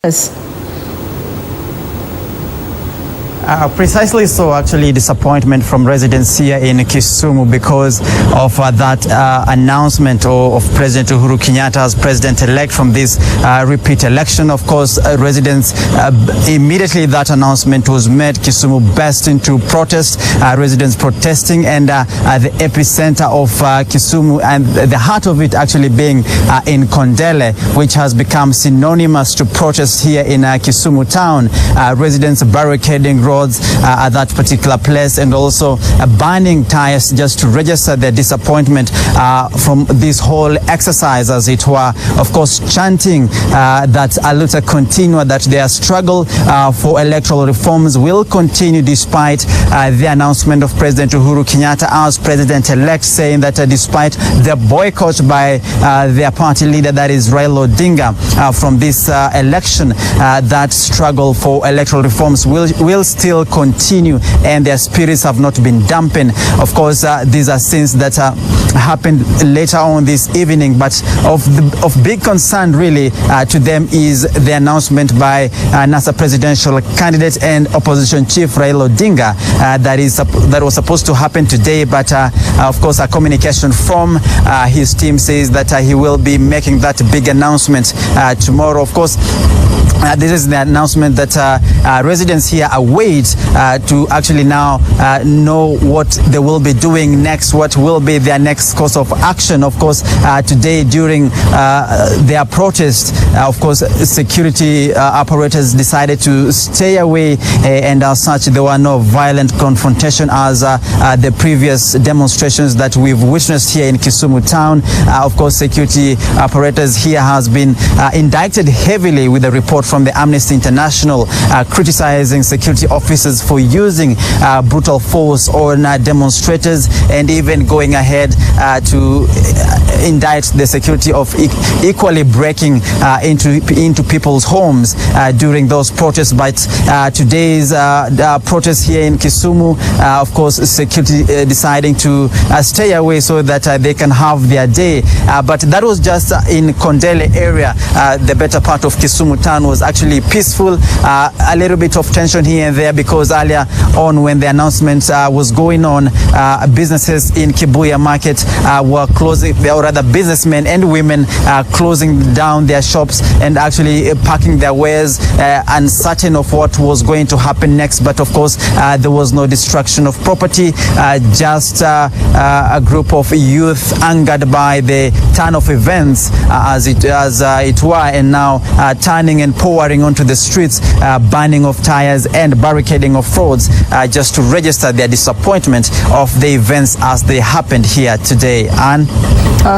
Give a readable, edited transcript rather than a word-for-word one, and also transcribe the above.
Yes. Precisely so, actually, disappointment from residents here in Kisumu because of that announcement of President Uhuru Kenyatta as president-elect from this repeat election. Of course, residents, immediately that announcement was made, Kisumu burst into protest, residents protesting, and the epicenter of Kisumu and the heart of it actually being in Kondele, which has become synonymous to protest here in Kisumu town. Residents barricading roads at that particular place and also burning tires just to register their disappointment from this whole exercise, as it were. Of course, chanting that Aluta continua, that their struggle for electoral reforms will continue despite the announcement of President Uhuru Kenyatta as president-elect, saying that despite the boycott by their party leader, that is Raila Odinga, from this election, that struggle for electoral reforms will still continue, and their spirits have not been dampened. Of course, these are scenes that happened later on this evening, but of big concern really to them is the announcement by NASA presidential candidate and opposition chief Raila Odinga that was supposed to happen today, but of course a communication from his team says that he will be making that big announcement tomorrow. Of course, this is the announcement that residents here await to actually now know what they will be doing next, what will be their next course of action. Of course, today during their protest, of course, security operators decided to stay away, and as such, there were no violent confrontation as the previous demonstrations that we've witnessed here in Kisumu town. Of course, security operators here has been indicted heavily with a report from the Amnesty International criticizing security officers for using brutal force on demonstrators, and even going ahead to indict the security of equally breaking into people's homes during those protests. But today's protest here in Kisumu, of course, security deciding to stay away so that they can have their day. But that was just in Kondele area. The better part of Kisumu town was actually peaceful. A little bit of tension here and there because earlier on when the announcement was going on, businesses in Kibuya market were closing, or rather businessmen and women closing down their shops and actually packing their wares, uncertain of what was going to happen next. But of course, there was no destruction of property, just a group of youth angered by the turn of events as it were, and now turning and pouring onto the streets, burning of tires and barricading of roads, just to register their disappointment of the events as they happened here today. And